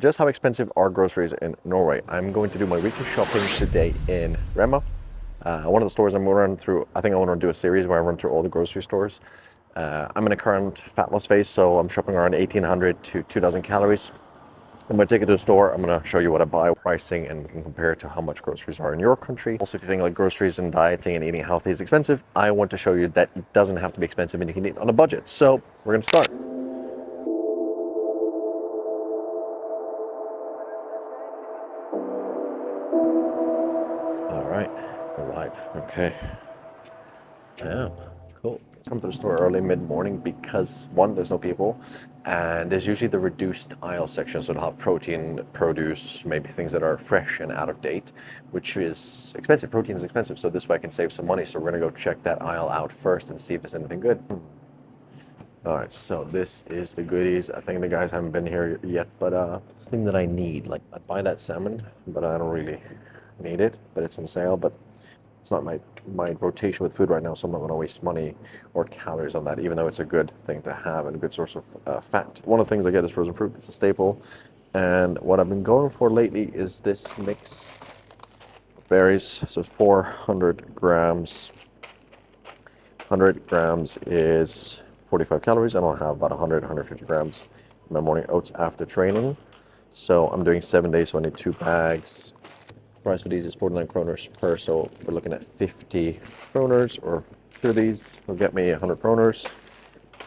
Just how expensive are groceries in Norway? I'm going to do my weekly shopping today in REMA. One of the stores I'm going to run through, I think I want to do a series where I run through all the grocery stores. I'm in a current fat loss phase, so I'm shopping around 1,800 to 2,000 calories. I'm going to take it to the store, I'm going to show you what I buy, pricing, and we can compare it to how much groceries are in your country. Also, if you think like groceries and dieting and eating healthy is expensive, I want to show you that it doesn't have to be expensive and you can eat on a budget. So we're going to start. All right, we're live. Okay. Yeah, cool. Let's come to the store early, mid-morning, because one, there's no people, and there's usually the reduced aisle section, so it'll have protein, produce, maybe things that are fresh and out of date, which is expensive. Protein is expensive, so this way I can save some money. So we're gonna go check that aisle out first and see if there's anything good. All right, so this is the goodies. I think the guys haven't been here yet, but thing that I need, like I'd buy that salmon, but I don't really need it, but it's on sale. But it's not my rotation with food right now, so I'm not going to waste money or calories on that, even though it's a good thing to have and a good source of fat. One of the things I get is frozen fruit. It's a staple. And what I've been going for lately is this mix of berries. So it's 400 grams. 100 grams is 45 calories. I don't have about 100, 150 grams in my morning oats after training. So I'm doing 7 days, so I need 2 bags. Price for these is 49 kroners per, so we're looking at 50 kroners, or 2 of these will get me 100 kroners.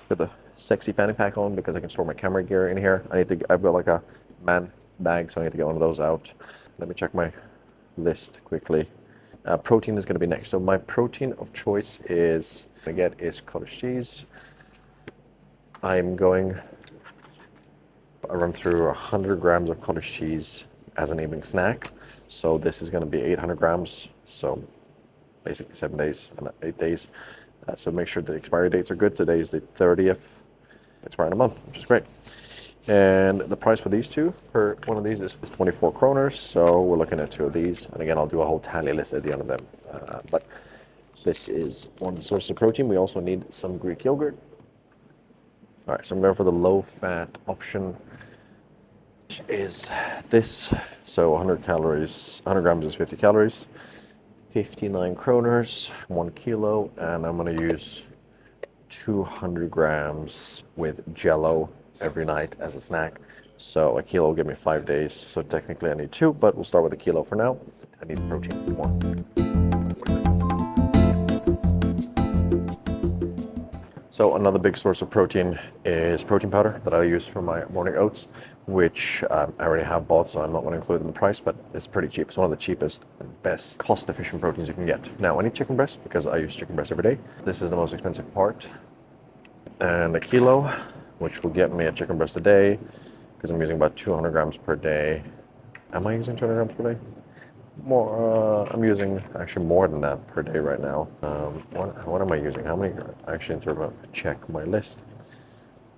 Put the sexy fanny pack on because I can store my camera gear in here. I've got like a man bag, so I need to get one of those out. Let me check my list quickly. Protein is going to be next. So my protein of choice is cottage cheese. I run through 100 grams of cottage cheese as an evening snack. So this is going to be 800 grams. So basically 7 days and 8 days. So make sure the expiry dates are good. Today is the 30th. Expire in a month, which is great. And the price for these two, per one of these, is 24 kroners. So we're looking at 2 of these. And again, I'll do a whole tally list at the end of them. But this is one of the sources of protein. We also need some Greek yogurt. All right, so I'm going for the low-fat option, which is this. So 100 calories, 100 grams is 50 calories, 59 kroners, 1 kilo, and I'm going to use 200 grams with Jello every night as a snack. So a kilo will give me 5 days. So technically I need 2, but we'll start with a kilo for now. I need protein more. So another big source of protein is protein powder that I use for my morning oats, which I already have bought, so I'm not going to include in the price, but it's pretty cheap. It's one of the cheapest and best cost-efficient proteins you can get. Now, I need chicken breast because I use chicken breast every day. This is the most expensive part. And a kilo, which will get me a chicken breast a day, because I'm using about 200 grams per day. Am I using 200 grams per day? More, I'm using actually more than that per day right now. What am I using? How many? I actually need to check my list.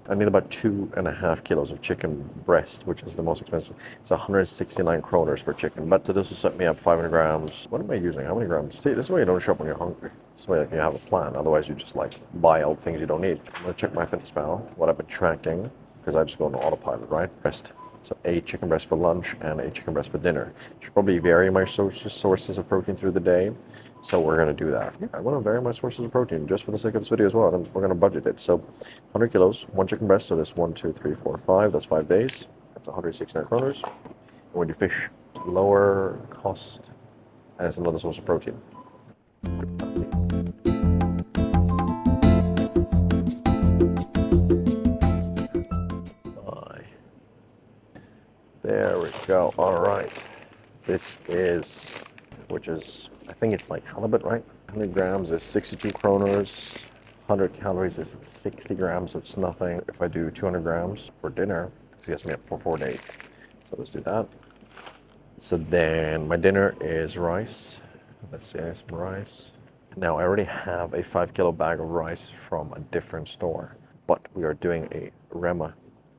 I need about 2.5 kilos of chicken breast, which is the most expensive. It's 169 kroners for chicken, but this will set me up 500 grams. What am I using? How many grams? See, this is why you don't shop when you're hungry. This way you have a plan. Otherwise, you just like buy all the things you don't need. I'm gonna check my FitnessPal, what I've been tracking, because I just go on autopilot, right? Breast. So a chicken breast for lunch and a chicken breast for dinner. Should probably vary my sources of protein through the day. So we're gonna do that. Yeah, I wanna vary my sources of protein just for the sake of this video as well. And we're gonna budget it. So 100 kilos, 1 chicken breast. So that's 1, 2, 3, 4, 5. That's 5 days. That's 169 kroners. And we do fish, lower cost, and it's another source of protein. There we go. All right. This is, I think it's like halibut, right? 100 grams is 62 kroners. 100 calories is 60 grams, so it's nothing. If I do 200 grams for dinner, it gets me up for 4 days. So let's do that. So then my dinner is rice. Let's see, some rice. Now I already have a 5 kilo bag of rice from a different store, but we are doing a REMA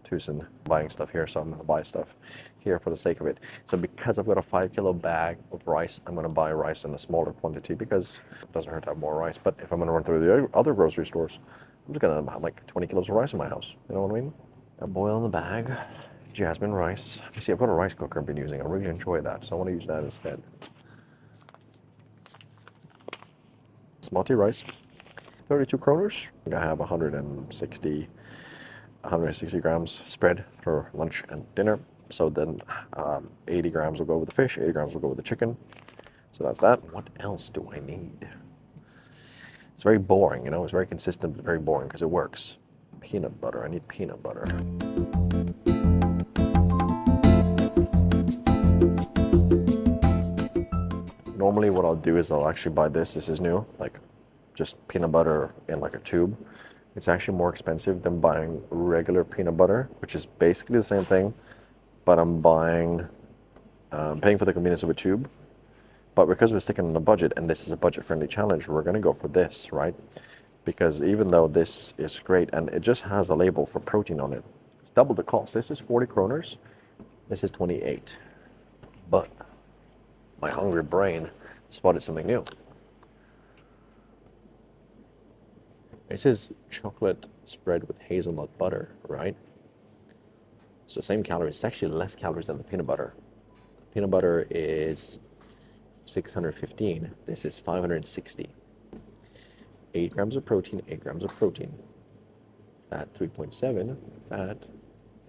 Tucson buying stuff here, so I'm going to buy stuff here for the sake of it. So because I've got a 5 kilo bag of rice, I'm going to buy rice in a smaller quantity because it doesn't hurt to have more rice. But if I'm going to run through the other grocery stores, I'm just going to have like 20 kilos of rice in my house. You know what I mean? I boil in the bag, jasmine rice. You see, I've got a rice cooker I've been using. I really enjoy that, so I want to use that instead. Basmati rice, 32 kroners. I have 160 grams spread for lunch and dinner. So then 80 grams will go with the fish, 80 grams will go with the chicken. So that's that. What else do I need? It's very boring, you know, it's very consistent, but very boring because it works. Peanut butter, I need peanut butter. Normally what I'll do is I'll actually buy this is new, like just peanut butter in like a tube. It's actually more expensive than buying regular peanut butter, which is basically the same thing, but I'm paying for the convenience of a tube. But because we're sticking on a budget, and this is a budget-friendly challenge, we're gonna go for this, right? Because even though this is great, and it just has a label for protein on it, it's double the cost. This is 40 kroners, this is 28. But my hungry brain spotted something new. This is chocolate spread with hazelnut butter, right? So same calories, it's actually less calories than the peanut butter. The peanut butter is 615, this is 560. 8 grams of protein, 8 grams of protein. Fat 3.7, fat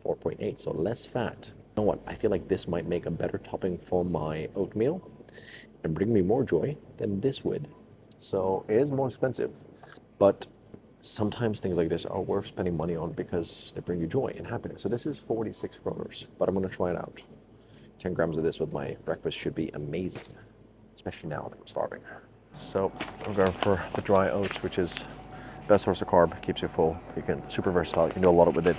4.8, so less fat. You know what, I feel like this might make a better topping for my oatmeal and bring me more joy than this would. So it is more expensive, but sometimes things like this are worth spending money on because they bring you joy and happiness. So this is 46 kroners, but I'm gonna try it out. 10 grams of this with my breakfast should be amazing, especially now that I'm starving. So I'm going for the dry oats, which is best source of carb, keeps you full. You can, super versatile, you can do a lot with it.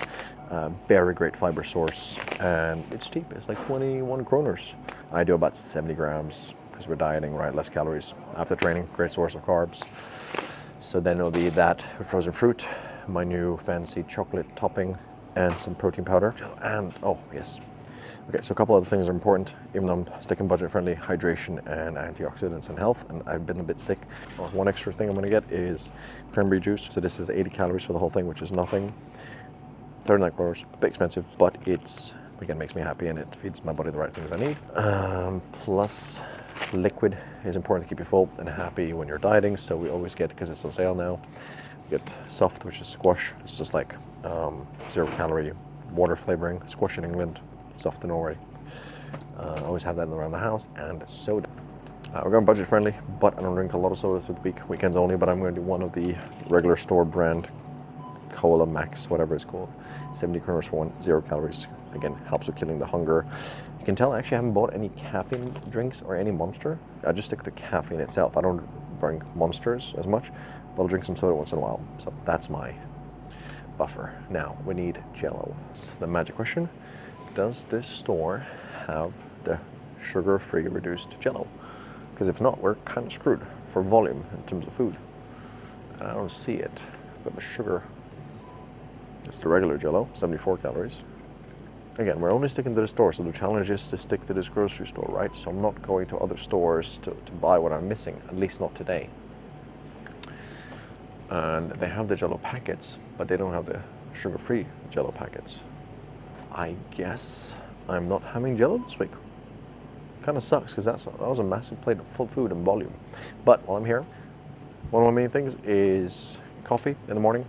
Very great fiber source, and it's cheap, it's like 21 kroners. I do about 70 grams because we're dieting, right? Less calories. After training, great source of carbs. So then it'll be that with frozen fruit, my new fancy chocolate topping, and some protein powder. And oh yes. Okay, so a couple other things are important, even though I'm sticking budget friendly: hydration and antioxidants and health, and I've been a bit sick. One extra thing I'm gonna get is cranberry juice. So this is 80 calories for the whole thing, which is nothing. 39 kroners, a bit expensive, but it's, again, makes me happy and it feeds my body the right things I need. Plus liquid is important to keep you full and happy when you're dieting, so we always get, because it's on sale now, we get soft, which is squash. It's just like 0 calorie water flavoring, squash in England, soft in Norway. Always have that around the house, and soda. We're going budget friendly, but I don't drink a lot of soda through the weekends only, but I'm going to do one of the regular store brand Cola Max, whatever it's called. 70 kroners for one, 0 calories. Again, helps with killing the hunger. You can tell I actually haven't bought any caffeine drinks or any Monster. I just stick to caffeine itself. I don't drink Monsters as much, but I'll drink some soda once in a while. So that's my buffer. Now, we need Jell-O. The magic question: does this store have the sugar-free reduced Jell-O? Because if not, we're kind of screwed for volume in terms of food. I don't see it. But the sugar, it's the regular Jell-O, 74 calories. Again, we're only sticking to the store, so the challenge is to stick to this grocery store, right? So I'm not going to other stores to buy what I'm missing, at least not today. And they have the Jell-O packets, but they don't have the sugar-free Jell-O packets. I guess I'm not having Jell-O this week. Kind of sucks, because that was a massive plate of full food and volume. But while I'm here, one of my main things is coffee in the morning,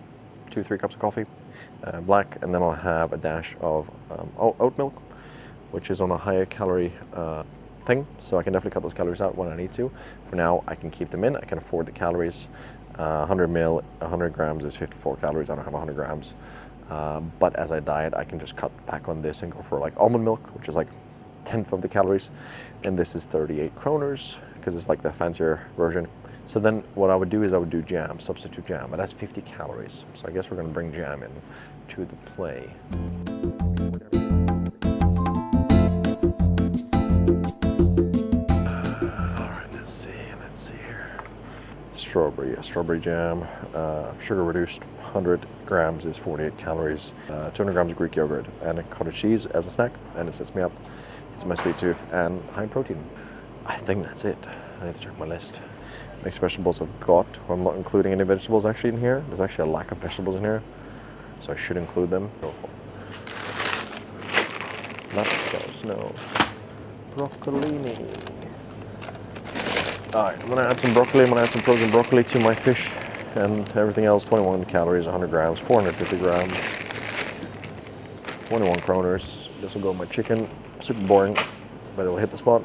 2-3 cups of coffee, black, and then I'll have a dash of oat milk, which is on a higher calorie thing, so I can definitely cut those calories out when I need to. For now, I can keep them in. I can afford the calories. 100 mil, 100 grams is 54 calories. I don't have 100 grams. But as I diet, I can just cut back on this and go for like almond milk, which is like 1/10 of the calories. And this is 38 kroners because it's like the fancier version. So then what I would do is I would do jam, substitute jam, but that's 50 calories. So I guess we're gonna bring jam in to the play. All right, let's see here. Strawberry jam, sugar reduced, 100 grams is 48 calories, 200 grams of Greek yogurt, and a cottage cheese as a snack, and it sets me up. It's my sweet tooth and high protein. I think that's it. I need to check my list. Mixed vegetables I've got. I'm not including any vegetables actually in here. There's actually a lack of vegetables in here, so I should include them. Let's go, snow. Broccolini. Alright, I'm gonna add some broccoli. I'm gonna add some frozen broccoli to my fish and everything else. 21 calories, 100 grams, 450 grams, 21 kroners. This will go with my chicken. Super boring, but it'll hit the spot.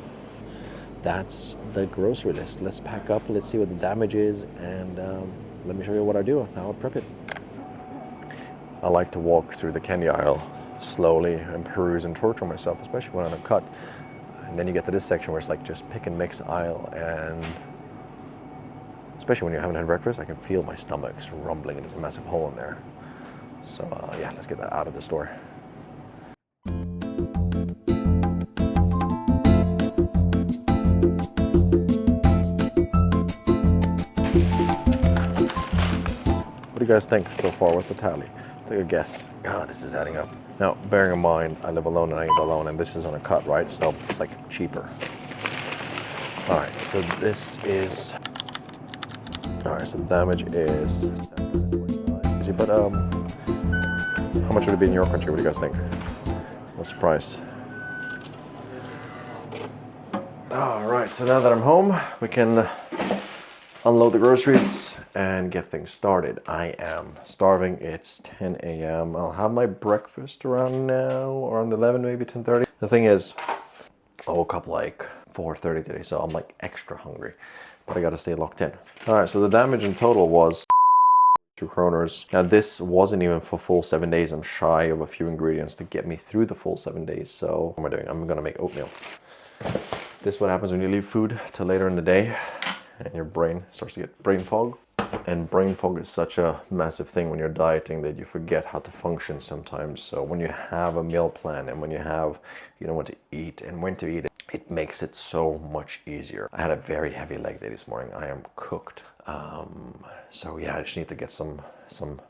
That's the grocery list. Let's pack up, let's see what the damage is, and let me show you what I do, how I prep it. I like to walk through the candy aisle slowly and peruse and torture myself, especially when I'm cut. And then you get to this section where it's like just pick and mix aisle, and especially when you haven't had breakfast, I can feel my stomach's rumbling and there's a massive hole in there. So yeah, let's get that out of the store. What do you guys think so far? What's the tally? Take a guess. God, this is adding up. Now, bearing in mind, I live alone and I eat alone, and this is on a cut, right? So it's like cheaper. All right, so this is. All right, so the damage is. But how much would it be in your country? What do you guys think? What's the price? All right, so now that I'm home, we can unload the groceries and get things started. I am starving. It's 10 a.m. I'll have my breakfast around now, around 11, maybe 10:30. The thing is, I woke up like 4:30 today, so I'm like extra hungry, but I gotta stay locked in. All right, so the damage in total was 2 kroners. Now this wasn't even for full 7 days. I'm shy of a few ingredients to get me through the full 7 days. So what am I doing? I'm gonna make oatmeal. This is what happens when you leave food till later in the day and your brain starts to get brain fog. And brain fog is such a massive thing when you're dieting that you forget how to function sometimes. So when you have a meal plan and when you know what to eat and when to eat it, it makes it so much easier. I had a very heavy leg day this morning. I am cooked. So yeah, I just need to get some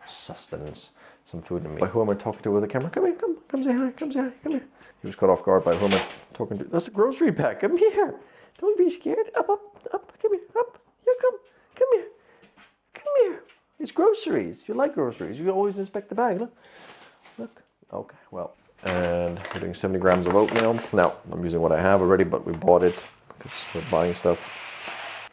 sustenance, some food in me. But who am I talking to with the camera? Come here, come say hi, come say hi, come here. He was caught off guard by who am I talking to? That's a grocery pack. Come here. Don't be scared. Up, come here, up. You come here. Come here. It's groceries. You like groceries. You always inspect the bag. Look. Okay, well. And we're doing 70 grams of oatmeal. Now, I'm using what I have already, but we bought it because we're buying stuff.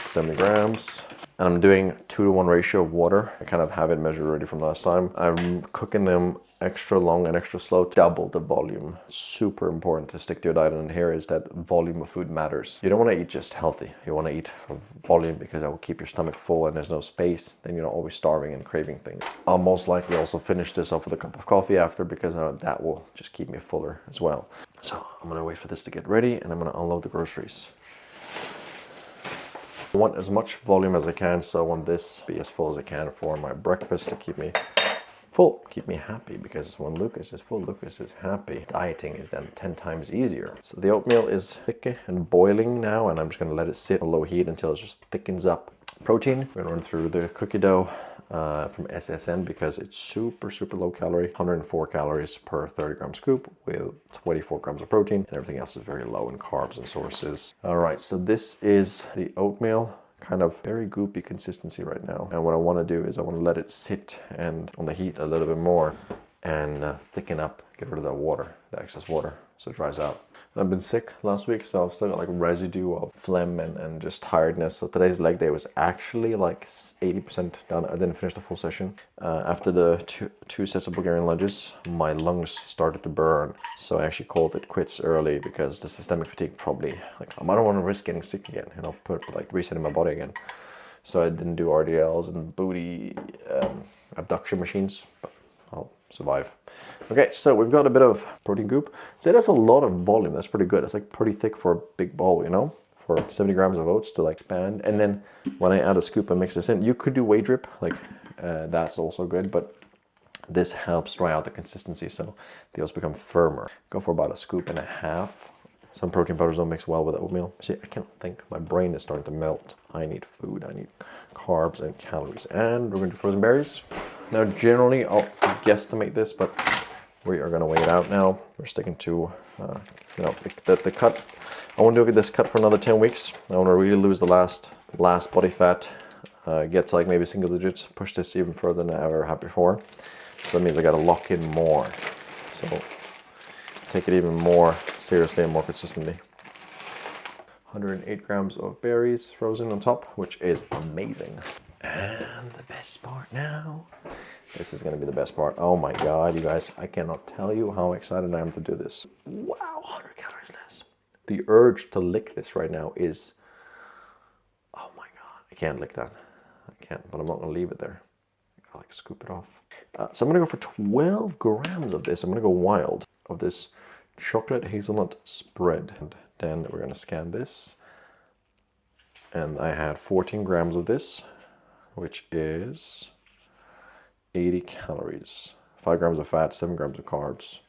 70 grams. And I'm doing 2-to-1 ratio of water. I kind of have it measured already from last time. I'm cooking them extra long and extra slow to double the volume. Super important to stick to your diet, and here is that volume of food matters. You don't want to eat just healthy. You want to eat for volume because that will keep your stomach full and there's no space. Then you're not always starving and craving things. I'll most likely also finish this off with a cup of coffee after because that will just keep me fuller as well. So I'm gonna wait for this to get ready and I'm gonna unload the groceries. I want as much volume as I can, so I want this to be as full as I can for my breakfast to keep me full, keep me happy, because when Lucas is full, Lucas is happy. Dieting is then 10 times easier. So the oatmeal is thick and boiling now, and I'm just gonna let it sit on low heat until it just thickens up. Protein, we're gonna run through the cookie dough from SSN because it's super low calorie, 104 calories per 30 gram scoop with 24 grams of protein, and everything else is very low in carbs and sources. All right, so this is the oatmeal. Kind of very goopy consistency right now. And what I want to do is I want to let it sit and on the heat a little bit more and thicken up, get rid of that water, the excess water, so it dries out. And I've been sick last week, so I've still got like residue of phlegm and just tiredness. So today's leg day was actually like 80% done. I didn't finish the full session. After the two sets of Bulgarian lunges, my lungs started to burn. So I actually called it quits early because the systemic fatigue probably, like, I don't want to risk getting sick again, you know, like resetting my body again. So I didn't do RDLs and booty abduction machines, but I'll survive. Okay, so we've got a bit of protein goop. So that's a lot of volume. That's pretty good. It's like pretty thick for a big bowl, you know, for 70 grams of oats to like expand. And then when I add a scoop and mix this in, you could do whey drip, like that's also good, but this helps dry out the consistency so the oats become firmer. Go for about 1.5 scoops. Some protein powders don't mix well with oatmeal. See, I can't think. My brain is starting to melt. I need food. I need carbs and calories. And we're going to do frozen berries. Now, generally, I'll guesstimate this, but we are going to weigh it out now. We're sticking to, you know, the cut. I want to do this cut for another 10 weeks. I want to really lose the last body fat, get to like maybe single digits, push this even further than I ever had before. So that means I got to lock in more. So take it even more seriously and more consistently. 108 grams of berries frozen on top, which is amazing. And the best part now. This is gonna be the best part. Oh my God, you guys, I cannot tell you how excited I am to do this. Wow, 100 calories less. The urge to lick this right now is, oh my God, I can't lick that. I can't, but I'm not gonna leave it there. I'll like scoop it off. So I'm gonna go for 12 grams of this. I'm gonna go wild of this chocolate hazelnut spread. And then we're gonna scan this. And I had 14 grams of this, which is 80 calories. 5 grams of fat, 7 grams of carbs.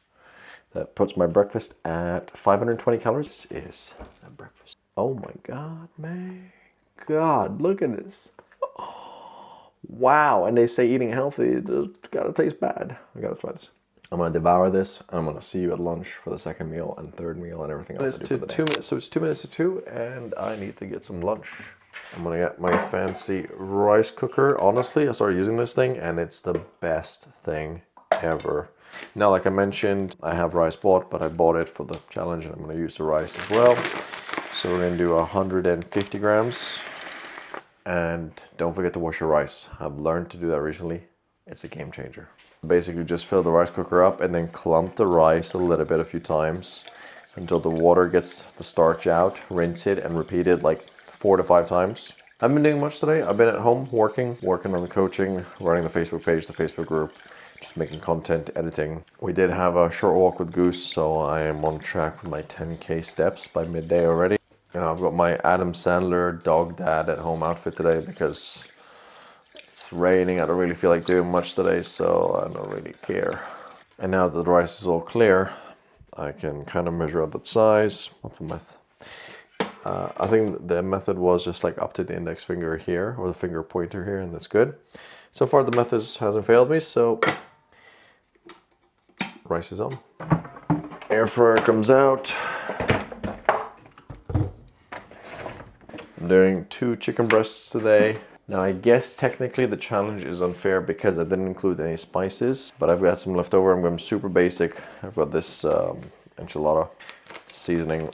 That puts my breakfast at 520 calories. This is a breakfast. Oh my God, man. God, look at this. Oh, wow, and they say eating healthy, it just gotta taste bad. I gotta try this. I'm gonna devour this, and I'm gonna see you at lunch for the second meal and third meal and everything else. It's 2 minutes, so it's 2 minutes to 2, and I need to get some lunch. I'm gonna get my fancy rice cooker. Honestly, I started using this thing, and it's the best thing ever. Now, like I mentioned, I have rice bought, but I bought it for the challenge, and I'm gonna use the rice as well. So we're gonna do 150 grams. And don't forget to wash your rice. I've learned to do that recently. It's a game changer. Basically just fill the rice cooker up and then clump the rice a little bit a few times until the water gets the starch out. Rinse it and repeat it like 4 to 5 times. I haven't been doing much today. I've been at home working on the coaching, running the Facebook page, the Facebook group, just making content, editing. We did have a short walk with Goose, so I am on track with my 10K steps by midday already. You know, I've got my Adam Sandler dog dad at home outfit today because it's raining. I don't really feel like doing much today, so I don't really care. And now that the rice is all clear, I can kind of measure out the size. What's the method? I think the method was just like up to the index finger here, or the finger pointer here, and that's good. So far the method hasn't failed me, so rice is on. Air fryer comes out. I'm doing 2 chicken breasts today. Now I guess technically the challenge is unfair because I didn't include any spices, but I've got some left over. I'm going super basic. I've got this enchilada seasoning,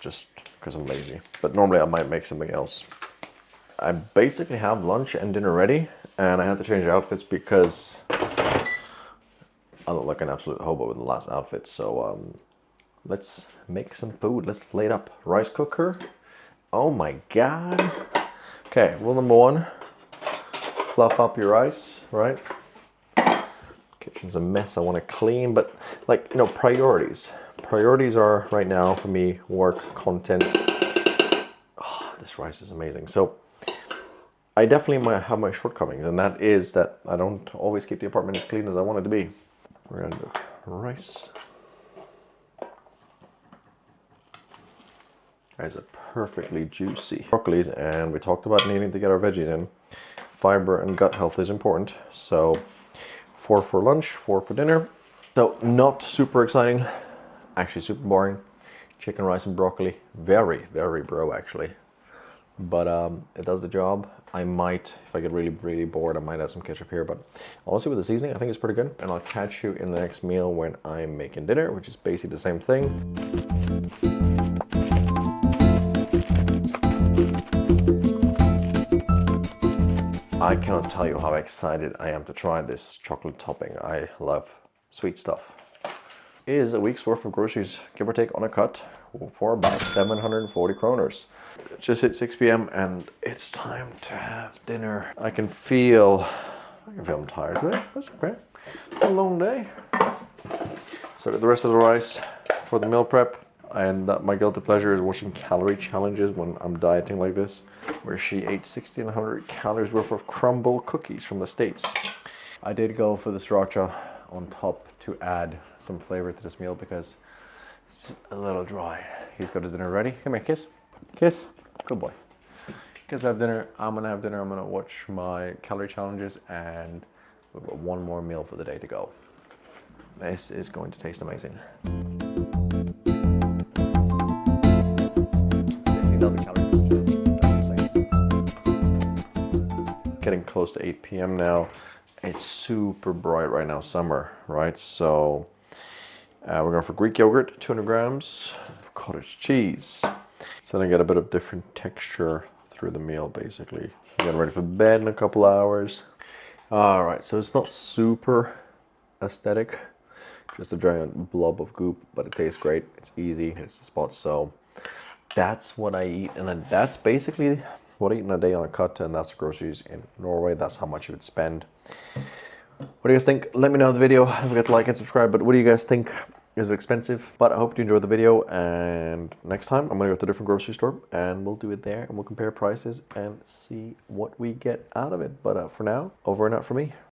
just because I'm lazy. But normally I might make something else. I basically have lunch and dinner ready, and I had to change outfits because I look like an absolute hobo with the last outfit. So let's make some food. Let's plate up. Rice cooker. Oh my God. Okay, rule number 1, fluff up your rice, right? Kitchen's a mess, I want to clean, but like, you know, priorities. Priorities are right now for me, work, content. Oh, this rice is amazing. So I definitely might have my shortcomings, and that is that I don't always keep the apartment as clean as I want it to be. We're gonna do rice. Guys, are perfectly juicy broccolis, and we talked about needing to get our veggies in. Fiber and gut health is important, so 4 for lunch, 4 for dinner. So not super exciting, actually super boring. Chicken, rice, and broccoli, very, very bro actually. But it does the job. I might, if I get really, really bored, I might add some ketchup here, but honestly with the seasoning, I think it's pretty good. And I'll catch you in the next meal when I'm making dinner, which is basically the same thing. I cannot tell you how excited I am to try this chocolate topping. I love sweet stuff. It is a week's worth of groceries, give or take, on a cut for about 740 kroners. Just hit 6 p.m. and it's time to have dinner. I can feel I'm tired today. That's okay. A long day. So I got the rest of the rice for the meal prep. And my guilty pleasure is watching calorie challenges when I'm dieting like this, where she ate 1,600 calories worth of crumble cookies from the States. I did go for the sriracha on top to add some flavor to this meal because it's a little dry. He's got his dinner ready. Come here, kiss. Kiss. Good boy. Kids have dinner. I'm gonna have dinner. I'm gonna watch my calorie challenges, and we've got 1 more meal for the day to go. This is going to taste amazing. Getting close to 8 p.m. now. It's super bright right now, summer, right? So We're going for Greek yogurt, 200 grams, cottage cheese. So then I get a bit of different texture through the meal, basically. Getting ready for bed in a couple hours. All right, so it's not super aesthetic, just a giant blob of goop, but it tastes great. It's easy, it's the spot. So that's what I eat, and then that's basically what I eat in a day on a cut, and that's the groceries in Norway. That's how much you would spend. What do you guys think? Let me know in the video. Don't forget to like and subscribe. But what do you guys think? Is it expensive? But I hope you enjoyed the video. And next time I'm going to go to a different grocery store and we'll do it there and we'll compare prices and see what we get out of it. But for now, over and out for me.